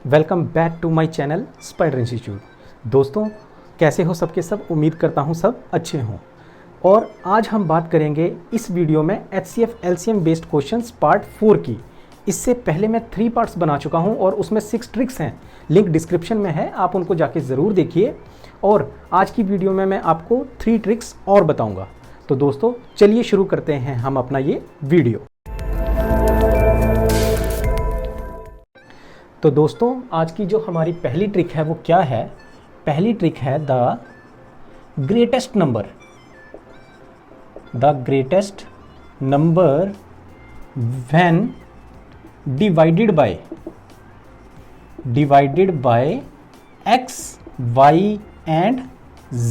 Welcome back to my channel Spider Institute. दोस्तों, कैसे हो सबके सब? उम्मीद करता हूँ सब अच्छे हों। और आज हम बात करेंगे इस वीडियो में HCF LCM based questions part 4 की। इससे पहले मैं 3 पार्ट्स बना चुका हूँ और उसमें 6 ट्रिक्स हैं। लिंक डिस्क्रिप्शन में है, आप उनको जाके ज़रूर देखिए। और आज की वीडियो में मैं आपको 3 ट्रिक्स और बताऊँगा। तो दोस्तों चलिए शुरू करते हैं हम अपना ये वीडियो। तो दोस्तों आज की जो हमारी पहली ट्रिक है वो क्या है? पहली ट्रिक है the greatest number. The greatest number when divided bye x, y and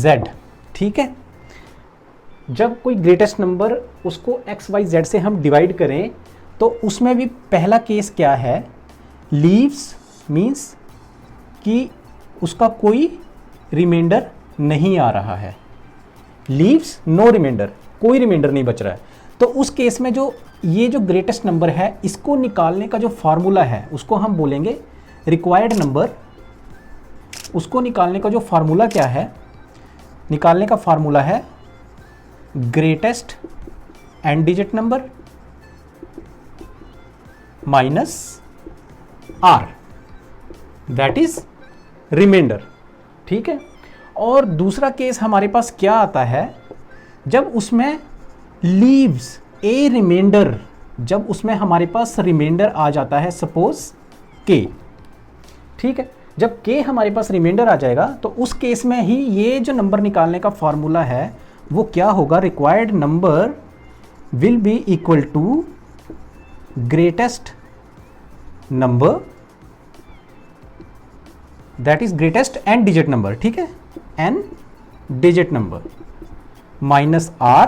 z। ठीक है, जब कोई ग्रेटेस्ट नंबर उसको x, y, z से हम डिवाइड करें तो उसमें भी पहला केस क्या है? लीव्स मीन्स कि उसका कोई रिमाइंडर नहीं आ रहा है। लीव्स नो रिमाइंडर, कोई रिमाइंडर नहीं बच रहा है। तो उस केस में जो ये जो ग्रेटेस्ट नंबर है इसको निकालने का जो फार्मूला है उसको हम बोलेंगे रिक्वायर्ड नंबर। उसको निकालने का जो फार्मूला क्या है? निकालने का फार्मूला है greatest n digit number minus r, that is remainder. ठीक है, और दूसरा केस हमारे पास क्या आता है? जब उसमें लीव्स ए रिमाइंडर, जब उसमें हमारे पास रिमाइंडर आ जाता है, सपोज k। ठीक है, जब k हमारे पास रिमाइंडर आ जाएगा तो उस केस में ही ये जो नंबर निकालने का फॉर्मूला है वो क्या होगा? Required number will be equal to greatest number, that is greatest n digit number. ठीक है, n digit number minus r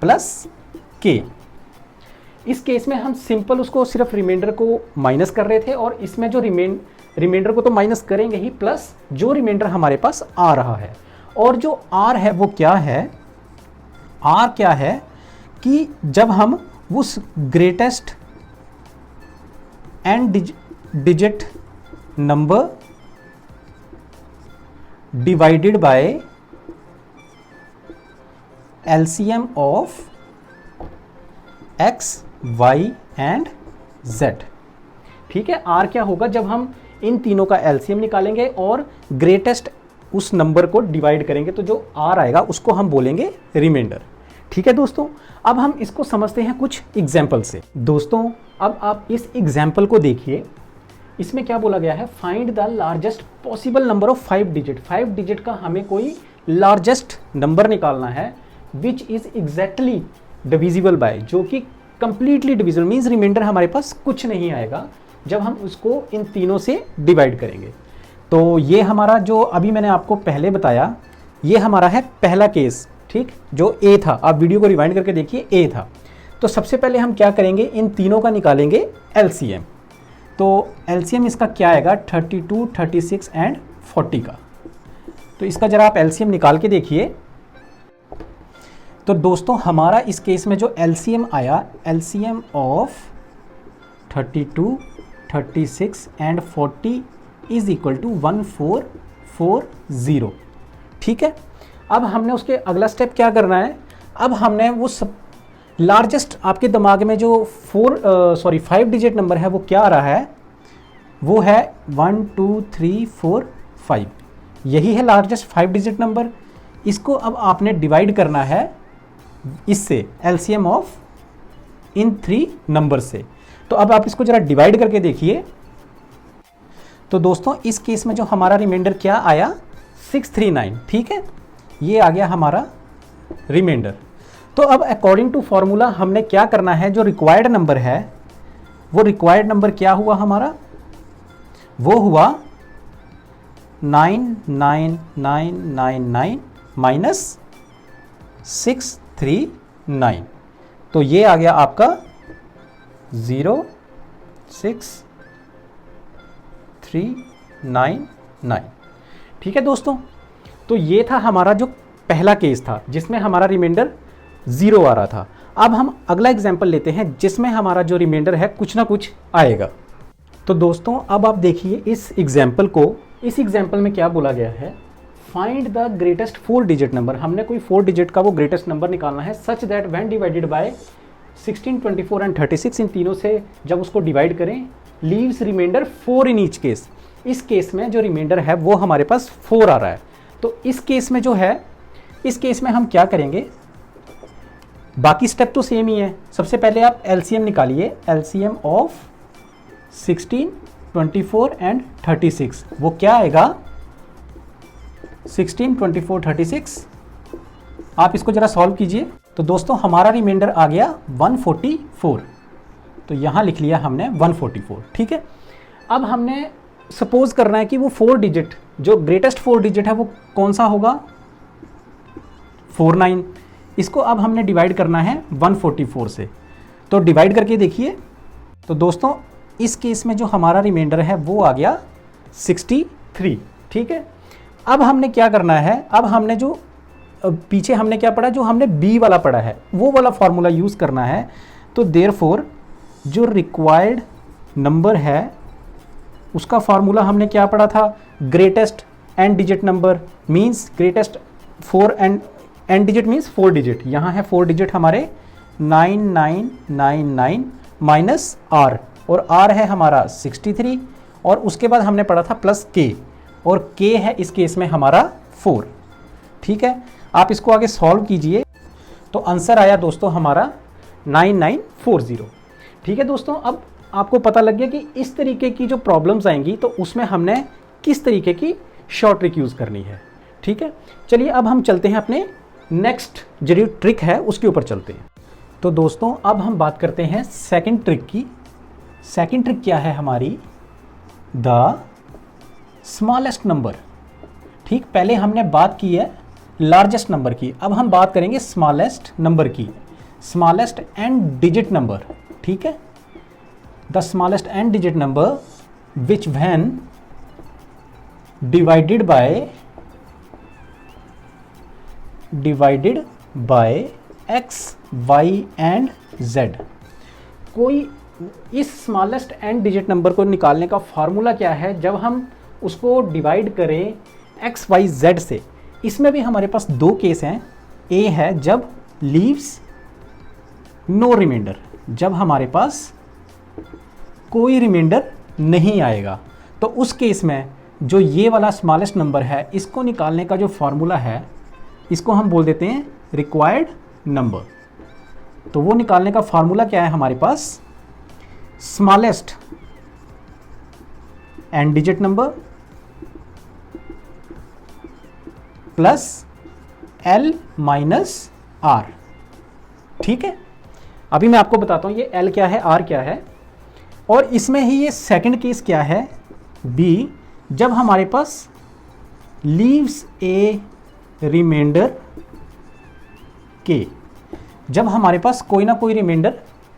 plus k। इस केस में हम सिंपल उसको सिर्फ रिमाइंडर को माइनस कर रहे थे और इसमें जो रिमाइंडर को तो माइनस करेंगे ही, प्लस जो रिमाइंडर हमारे पास आ रहा है। और जो r है वो क्या है? r क्या है कि जब हम उस greatest n digit number divided by LCM of x, y and z। ठीक है, r क्या होगा? जब हम इन तीनों का LCM निकालेंगे और ग्रेटेस्ट उस नंबर को डिवाइड करेंगे तो जो r आएगा उसको हम बोलेंगे रिमाइंडर। ठीक है दोस्तों, अब हम इसको समझते हैं कुछ एग्जाम्पल से। दोस्तों अब आप इस एग्जाम्पल को देखिए। इसमें क्या बोला गया है? Find the largest possible number of 5 digit. 5 digit का हमें कोई लार्जेस्ट नंबर निकालना है which is exactly divisible by, जो कि कंप्लीटली डिविजिबल मीन्स रिमाइंडर हमारे पास कुछ नहीं आएगा जब हम उसको इन तीनों से डिवाइड करेंगे। तो ये हमारा जो अभी मैंने आपको पहले बताया, ये हमारा है पहला केस। ठीक, जो A था, आप वीडियो को रिवाइंड करके देखिए, A था। तो सबसे पहले हम क्या करेंगे? इन तीनों का निकालेंगे LCM। तो LCM इसका क्या आएगा? 32, 36 एंड 40 का। तो इसका जरा आप LCM निकाल के देखिए। तो दोस्तों हमारा इस केस में जो LCM आया, LCM of 32, 36 and 40 is equal to 1440। ठीक है, अब हमने उसके अगला स्टेप क्या करना है? अब हमने वो सब लार्जेस्ट, आपके दिमाग में जो 5 डिजिट नंबर है वो क्या आ रहा है? वो है 1 2 3 4 5। यही है लार्जेस्ट 5 डिजिट नंबर। इसको अब आपने डिवाइड करना है इससे, LCM ऑफ इन 3 नंबर से। तो अब आप इसको जरा डिवाइड करके देखिए। तो दोस्तों इस केस में जो हमारा रिमाइंडर क्या आया? 639। ठीक है, ये आ गया हमारा रिमाइंडर। तो अब अकॉर्डिंग टू फॉर्मूला हमने क्या करना है? जो रिक्वायर्ड नंबर है वो रिक्वायर्ड नंबर क्या हुआ हमारा? वो हुआ 99999 माइनस 639। तो ये आ गया आपका 06399। ठीक है दोस्तों, तो ये था हमारा जो पहला केस था जिसमें हमारा रिमाइंडर 0 आ रहा था। अब हम अगला एग्जाम्पल लेते हैं जिसमें हमारा जो रिमाइंडर है कुछ ना कुछ आएगा। तो दोस्तों अब आप देखिए इस एग्जाम्पल में क्या बोला गया है, find the greatest 4 digit number. हमने कोई 4 डिजिट का वो ग्रेटेस्ट नंबर निकालना है such that when divided by 16, 24 and 36, इन तीनों से जब उसको डिवाइड करें leaves remainder 4 in each case. इस केस में जो रिमाइंडर है वो हमारे पास 4 आ रहा है। तो इस केस में जो है, इस केस में हम क्या करेंगे, बाकी स्टेप तो सेम ही है। सबसे पहले आप एलसीएम निकालिए, एलसीएम ऑफ 16, 24 एंड 36। वो क्या आएगा 16, 24, 36। आप इसको जरा सॉल्व कीजिए। तो दोस्तों हमारा रिमाइंडर आ गया 144। तो यहां लिख लिया हमने 144। ठीक है, अब हमने सपोज करना है कि वो 4 डिजिट, जो ग्रेटेस्ट 4 डिजिट है वो कौन सा होगा, 49। इसको अब हमने डिवाइड करना है 144 से। तो डिवाइड करके देखिए। तो दोस्तों इस केस में जो हमारा रिमाइंडर है वो आ गया 63। ठीक है, अब हमने क्या करना है, अब हमने जो पीछे हमने क्या पढ़ा, जो हमने बी वाला पढ़ा है वो वाला फॉर्मूला यूज़ करना है। तो देयरफॉर जो रिक्वायर्ड नंबर है उसका फॉर्मूला हमने क्या पढ़ा था, greatest n digit number means greatest 4 n digit means 4 digit. यहाँ है 4 डिजिट हमारे 9999 माइनस आर, और आर है हमारा 63, और उसके बाद हमने पढ़ा था प्लस के, और के है इस केस में हमारा 4। ठीक है, आप इसको आगे सॉल्व कीजिए। तो आंसर आया दोस्तों हमारा 9940। ठीक है दोस्तों, अब आपको पता लग गया कि इस तरीके की जो प्रॉब्लम्स आएंगी तो उसमें हमने किस तरीके की शॉर्ट ट्रिक यूज़ करनी है। ठीक है, चलिए अब हम चलते हैं अपने नेक्स्ट जो ट्रिक है उसके ऊपर चलते हैं। तो दोस्तों अब हम बात करते हैं सेकंड ट्रिक की। सेकंड ट्रिक क्या है हमारी, द स्मॉलेस्ट नंबर। ठीक, पहले हमने बात की है लार्जेस्ट नंबर की, अब हम बात करेंगे स्मॉलेस्ट नंबर की, स्मॉलेस्ट एंड डिजिट नंबर। ठीक है, the smallest and digit number which when divided by x, y and z. कोई इस स्मॉलेस्ट एंड डिजिट नंबर को निकालने का फॉर्मूला क्या है, जब हम उसको डिवाइड करें एक्स, वाई, जेड से। इसमें भी हमारे पास 2 केस हैं। ए है जब लीव्स नो रिमाइंडर, जब हमारे पास कोई रिमाइंडर नहीं आएगा। तो उस केस में जो ये वाला स्मॉलेस्ट नंबर है इसको निकालने का जो फॉर्मूला है इसको हम बोल देते हैं रिक्वायर्ड नंबर। तो वो निकालने का फॉर्मूला क्या है हमारे पास, smallest and digit number plus L minus R. ठीक है, अभी मैं आपको बताता हूं ये एल क्या है, आर क्या है, और इसमें ही ये सेकंड केस क्या है, बी, जब हमारे पास लीव्स ए रिमाइंडर के, जब हमारे पास कोई ना कोई रिमाइंडर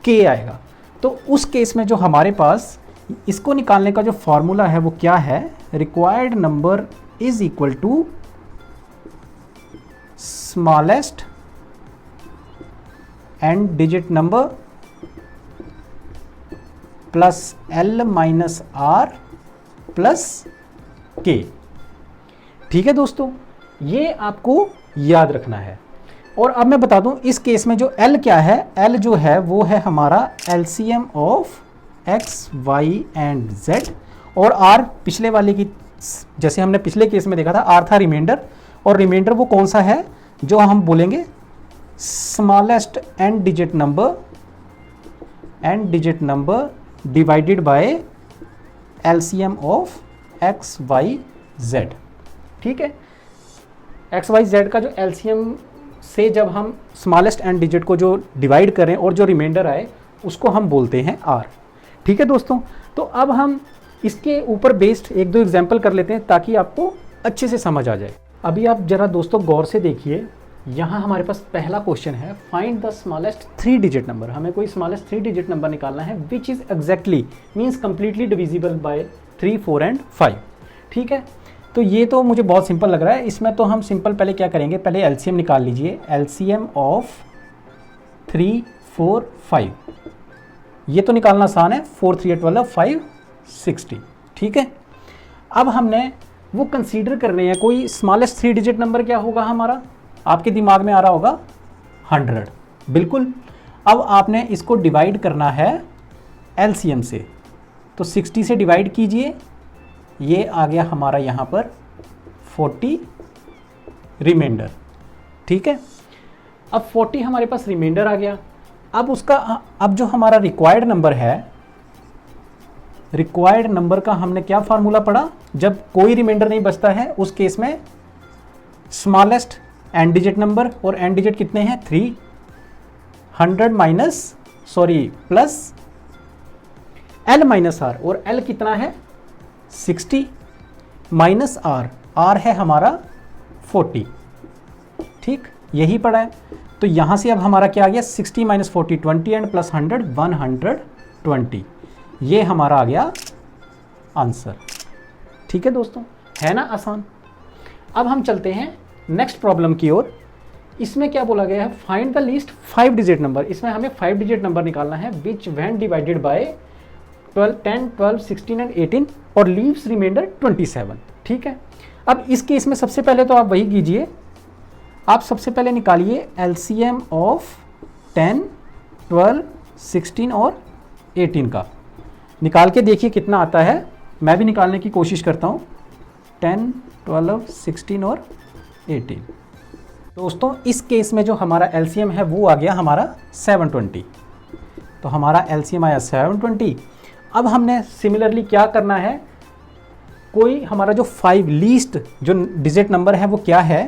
के आएगा। तो उस केस में जो हमारे पास इसको निकालने का जो फॉर्मूला है वो क्या है, required number is equal to smallest and digit number plus L minus r plus k. ठीक है दोस्तों, ये आपको याद रखना है। और अब मैं बता दूं इस केस में जो L क्या है, L जो है वो है हमारा LCM of X, Y and Z, और R पिछले वाले की जैसे हमने पिछले केस में देखा था R था रिमाइंडर, और रिमाइंडर वो कौन सा है जो हम बोलेंगे smallest and digit number divided by LCM of X, Y, Z। ठीक है, X, Y, Z का जो LCM से जब हम स्मॉलेस्ट एंड डिजिट को जो डिवाइड करें और जो रिमाइंडर आए उसको हम बोलते हैं R। ठीक है दोस्तों, तो अब हम इसके ऊपर बेस्ड 1-2 एग्जाम्पल कर लेते हैं ताकि आपको अच्छे से समझ आ जाए। अभी आप जरा दोस्तों गौर से देखिए, यहाँ हमारे पास पहला क्वेश्चन है find the smallest 3 digit number. हमें कोई स्मॉलेस्ट 3 डिजिट नंबर निकालना है which is exactly means completely divisible by 3, 4 and 5। ठीक है, तो ये तो मुझे बहुत सिंपल लग रहा है। इसमें तो हम सिंपल पहले क्या करेंगे, पहले एलसीएम निकाल लीजिए, एलसीएम ऑफ 3, 4, 5। ये तो निकालना आसान है, 4, 3, 8, 12, 5, 60। ठीक है, अब हमने वो कंसीडर कर रहे हैं कोई स्मॉलेस्ट 3 डिजिट नंबर क्या होगा हमारा, आपके दिमाग में आ रहा होगा 100। बिल्कुल, अब आपने इसको डिवाइड करना है एलसीएम से, तो 60 से डिवाइड कीजिए, ये आ गया हमारा यहाँ पर 40 रिमाइंडर। ठीक है, अब 40 हमारे पास रिमाइंडर आ गया। अब उसका अब जो हमारा रिक्वायर्ड नंबर है, रिक्वायर्ड नंबर का हमने क्या फार्मूला पढ़ा, जब कोई रिमाइंडर नहीं बचता है उस केस में स्मॉलेस्ट एन डिजिट नंबर, और एन डिजिट कितने हैं 3, 100 प्लस एल माइनस आर, और एल कितना है 60 माइनस आर, आर है हमारा 40। ठीक, यही पड़ा है। तो यहां से अब हमारा क्या आ गया 60 माइनस 40 20 एंड प्लस 100 120, ये हमारा आ गया आंसर। ठीक है दोस्तों, है ना आसान। अब हम चलते हैं नेक्स्ट प्रॉब्लम की ओर। इसमें क्या बोला गया है, find the least 5 digit number. इसमें हमें 5 डिजिट नंबर निकालना है विच व्हेन डिवाइडेड बाय 12 10 12 16 एंड 18 और लीव्स रिमाइंडर 27। ठीक है, अब इस केस में सबसे पहले तो आप वही कीजिए, आप सबसे पहले निकालिए एलसीएम ऑफ 10 12 16 और 18 का, निकाल के देखिए कितना आता है। मैं भी निकालने की कोशिश करता हूँ, 10 12 16 और 18। दोस्तों इस केस में जो हमारा एलसीएम है वो आ गया हमारा 720, तो हमारा एलसीएम आया 720। अब हमने सिमिलरली क्या करना है, कोई हमारा जो 5 लीस्ट जो डिजिट नंबर है वो क्या है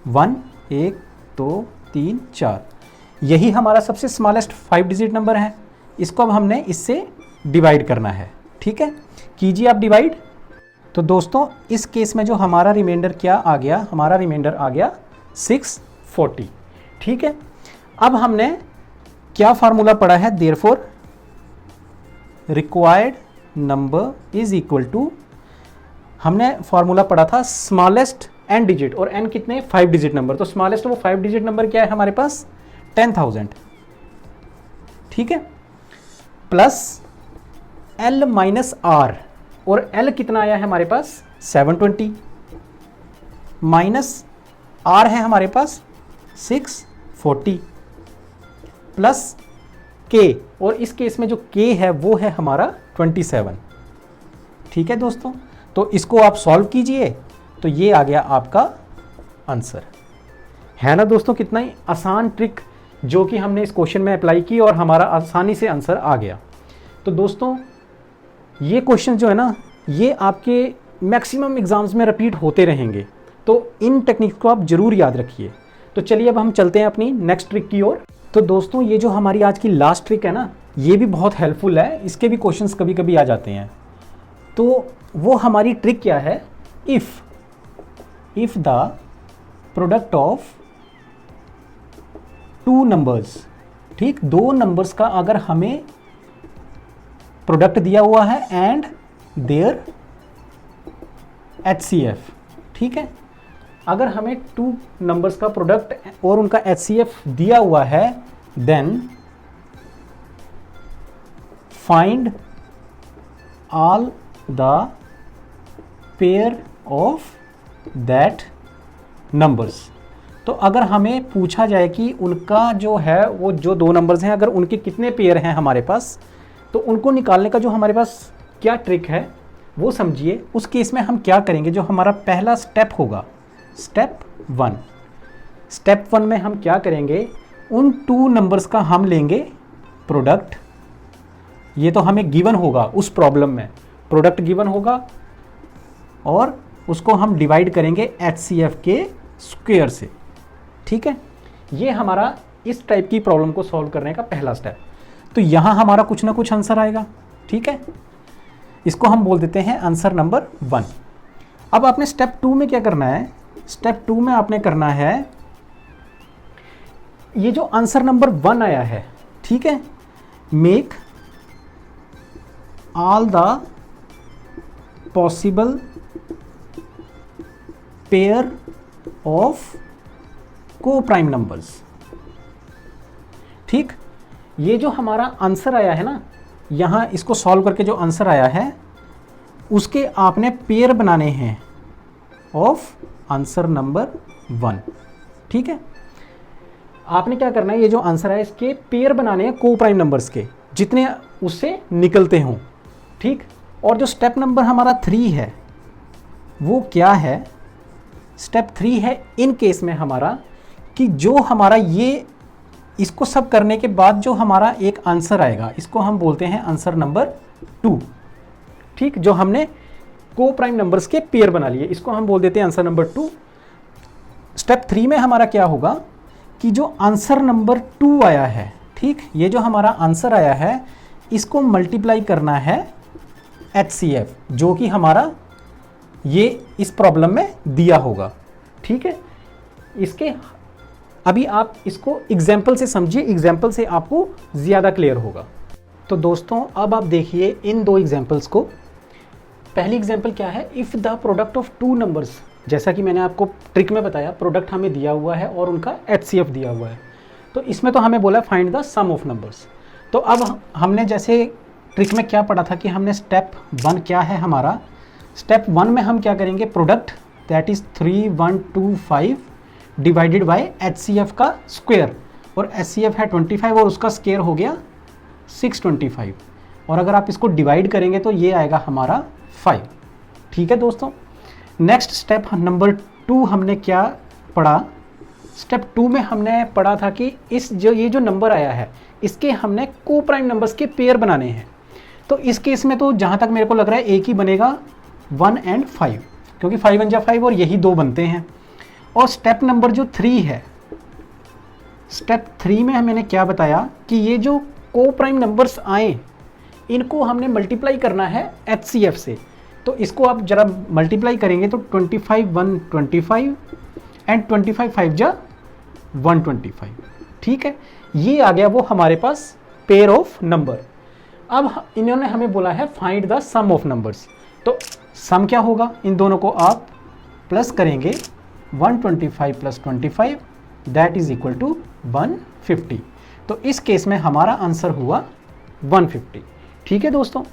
1 1 2 3 4, यही हमारा सबसे स्मॉलेस्ट 5 डिजिट नंबर है। इसको अब हमने इससे डिवाइड करना है। ठीक है, कीजिए आप डिवाइड। तो दोस्तों इस केस में जो हमारा रिमाइंडर क्या आ गया, हमारा रिमाइंडर आ गया 640। ठीक है, अब हमने क्या फार्मूला पढ़ा है, therefore required number is equal to, हमने फार्मूला पढ़ा था स्मॉलेस्ट एन डिजिट, और एन कितने 5 डिजिट नंबर, तो स्मॉलेस्ट वो 5 डिजिट नंबर क्या है हमारे पास 10,000। ठीक है, प्लस एल माइनस आर, और एल कितना आया है हमारे पास 720, माइनस आर है हमारे पास 640, प्लस के, और इस केस में जो के है वो है हमारा 27। ठीक है दोस्तों, तो इसको आप सॉल्व कीजिए, तो ये आ गया आपका आंसर। है ना दोस्तों, कितना ही आसान ट्रिक जो कि हमने इस क्वेश्चन में अप्लाई की और हमारा आसानी से आंसर आ गया। तो दोस्तों ये क्वेश्चन जो है ना, ये आपके मैक्सिमम एग्जाम्स में रिपीट होते रहेंगे, तो इन टेक्निक को आप जरूर याद रखिए। तो चलिए अब हम चलते हैं अपनी नेक्स्ट ट्रिक की ओर। तो दोस्तों ये जो हमारी आज की लास्ट ट्रिक है ना, ये भी बहुत हेल्पफुल है, इसके भी क्वेश्चंस कभी कभी आ जाते हैं। तो वो हमारी ट्रिक क्या है, if the product of 2 numbers, ठीक, 2 नंबर्स का अगर हमें प्रोडक्ट दिया हुआ है एंड देयर HCF। ठीक है, अगर हमें 2 नंबर्स का प्रोडक्ट और उनका HCF दिया हुआ है, then find all the pair of that numbers. तो अगर हमें पूछा जाए कि उनका जो है वो जो 2 नंबर्स हैं, अगर उनके कितने पेयर हैं हमारे पास, तो उनको निकालने का जो हमारे पास क्या ट्रिक है वो समझिए। उस केस में हम क्या करेंगे, जो हमारा पहला स्टेप होगा, स्टेप 1, स्टेप 1 में हम क्या करेंगे, उन 2 नंबर्स का हम लेंगे प्रोडक्ट। ये तो हमें गिवन होगा, उस प्रॉब्लम में प्रोडक्ट गिवन होगा, और उसको हम डिवाइड करेंगे HCF के स्क्वायर से। ठीक है, ये हमारा इस टाइप की प्रॉब्लम को सॉल्व करने का पहला स्टेप। तो यहाँ हमारा कुछ ना कुछ आंसर आएगा। ठीक है, इसको हम बोल देते हैं आंसर नंबर 1। अब आपने स्टेप 2 में क्या करना है, स्टेप 2 में आपने करना है, ये जो आंसर नंबर 1 आया है, ठीक है, make all the possible pair of को प्राइम नंबर्स। ठीक, ये जो हमारा आंसर आया है ना, यहाँ इसको सॉल्व करके जो आंसर आया है उसके आपने पेयर बनाने हैं ऑफ आंसर नंबर 1। ठीक है, आपने क्या करना है, ये जो आंसर है इसके पेयर बनाने हैं को प्राइम नंबर्स के, जितने उससे निकलते हों। ठीक, और जो स्टेप नंबर हमारा 3 है वो क्या है, स्टेप 3 है इन केस में हमारा कि जो हमारा ये इसको सब करने के बाद जो हमारा एक आंसर आएगा, इसको हम बोलते हैं आंसर नंबर 2। ठीक, जो हमने को प्राइम नंबर्स के पेयर बना लिए, इसको हम बोल देते हैं आंसर नंबर 2। स्टेप 3 में हमारा क्या होगा कि जो आंसर नंबर 2 आया है, ठीक, ये जो हमारा आंसर आया है इसको मल्टीप्लाई करना है HCF, जो कि हमारा ये इस प्रॉब्लम में दिया होगा। ठीक है, इसके अभी आप इसको एग्जाम्पल से समझिए, एग्जाम्पल से आपको ज़्यादा क्लियर होगा। तो दोस्तों अब आप देखिए इन दो एग्जाम्पल्स को। पहली एग्जाम्पल क्या है, if the product of 2 numbers, जैसा कि मैंने आपको ट्रिक में बताया, प्रोडक्ट हमें दिया हुआ है और उनका HCF दिया हुआ है। तो इसमें तो हमें बोला find the sum of numbers. तो अब हमने जैसे ट्रिक में क्या पढ़ा था कि हमने स्टेप 1 क्या है हमारा, स्टेप 1 में हम क्या करेंगे, product that is 3, 1, 2, 5 divided by HCF का स्क्वायर, और HCF है 25 और उसका स्क्वायर हो गया 625, और अगर आप इसको डिवाइड करेंगे तो ये आएगा हमारा 5। ठीक है दोस्तों, नेक्स्ट स्टेप नंबर 2 हमने क्या पढ़ा, स्टेप 2 में हमने पढ़ा था कि ये जो नंबर आया है इसके हमने को प्राइम नंबर्स के पेयर बनाने हैं। तो इस केस में तो जहाँ तक मेरे को लग रहा है एक ही बनेगा 1 and 5, क्योंकि 5 1 जा 5 और यही 2 बनते हैं। और स्टेप नंबर जो 3 है, स्टेप 3 में मैंने क्या बताया कि ये जो को प्राइम नंबर्स आए इनको हमने मल्टीप्लाई करना है HCF से। तो इसको आप जरा मल्टीप्लाई करेंगे तो 25 1 25 एंड 25 5 जा 125। ठीक है, ये आ गया वो हमारे पास पेयर ऑफ नंबर। अब इन्होंने हमें बोला है find the sum of numbers. तो सम क्या होगा, इन दोनों को आप प्लस करेंगे, 125 plus 25 that is equal to 150। तो इस केस में हमारा आंसर हुआ 150। ठीक है दोस्तों,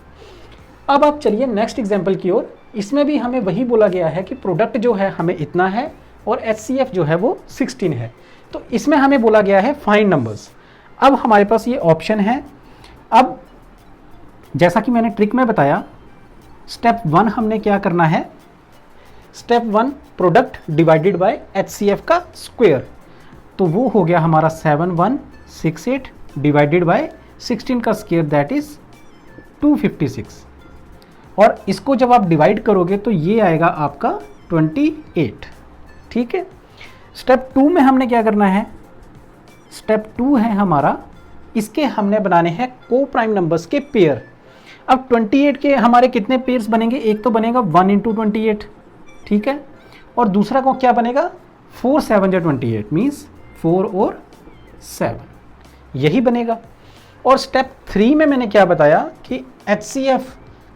अब आप चलिए नेक्स्ट एग्जाम्पल की ओर। इसमें भी हमें वही बोला गया है कि प्रोडक्ट जो है हमें इतना है और HCF जो है वो 16 है। तो इसमें हमें बोला गया है फाइंड नंबर्स। अब हमारे पास ये ऑप्शन है। अब जैसा कि मैंने ट्रिक में बताया, स्टेप 1 हमने क्या करना है, step 1 product divided by HCF का स्क्वायर, तो वो हो गया हमारा 7168 डिवाइडेड बाय 16 का स्क्वायर दैट इज 256, और इसको जब आप डिवाइड करोगे तो ये आएगा आपका 28। ठीक है, स्टेप 2 में हमने क्या करना है, स्टेप 2 है हमारा, इसके हमने बनाने हैं को प्राइम नंबर्स के पेयर। अब 28 के हमारे कितने पेयर्स बनेंगे, एक तो बनेगा 1 इंटू 28, ठीक है, और दूसरा को क्या बनेगा 4 7 जा 28 मीन्स 4 और 7, यही बनेगा। और स्टेप 3 में मैंने क्या बताया कि HCF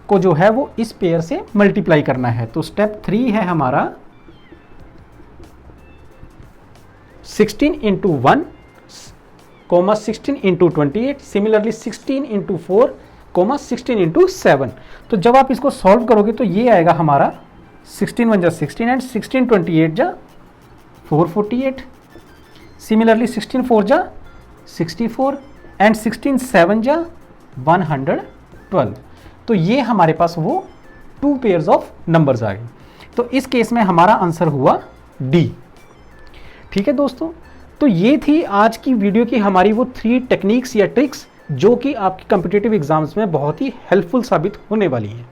को जो है वो इस पेयर से मल्टीप्लाई करना है। तो स्टेप 3 है हमारा 16 into 1 comma 16 into 28, similarly 16 into 4 comma 16 into 7। तो जब आप इसको सॉल्व करोगे तो ये आएगा हमारा 16 1 जा 16 एंड 16 28 जा 448, सिमिलरली 16 4 जा 64 एंड 16 7 जा 112। तो ये हमारे पास वो 2 पेयर्स ऑफ नंबर्स आ गए। तो इस केस में हमारा आंसर हुआ डी। ठीक है दोस्तों, तो ये थी आज की वीडियो की हमारी वो 3 टेक्निक्स या ट्रिक्स जो कि आपके कॉम्पिटिटिव एग्जाम्स में बहुत ही हेल्पफुल साबित होने वाली हैं।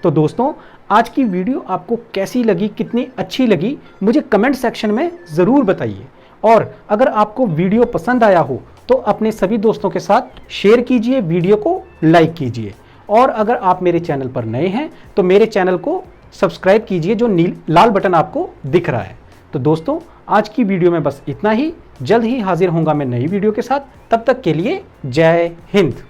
तो दोस्तों आज की वीडियो आपको कैसी लगी, कितनी अच्छी लगी, मुझे कमेंट सेक्शन में ज़रूर बताइए। और अगर आपको वीडियो पसंद आया हो तो अपने सभी दोस्तों के साथ शेयर कीजिए, वीडियो को लाइक कीजिए। और अगर आप मेरे चैनल पर नए हैं तो मेरे चैनल को सब्सक्राइब कीजिए, जो लाल बटन आपको दिख रहा है। तो दोस्तों आज की वीडियो में बस इतना ही, जल्द ही हाजिर होऊंगा मैं नई वीडियो के साथ। तब तक के लिए जय हिंद।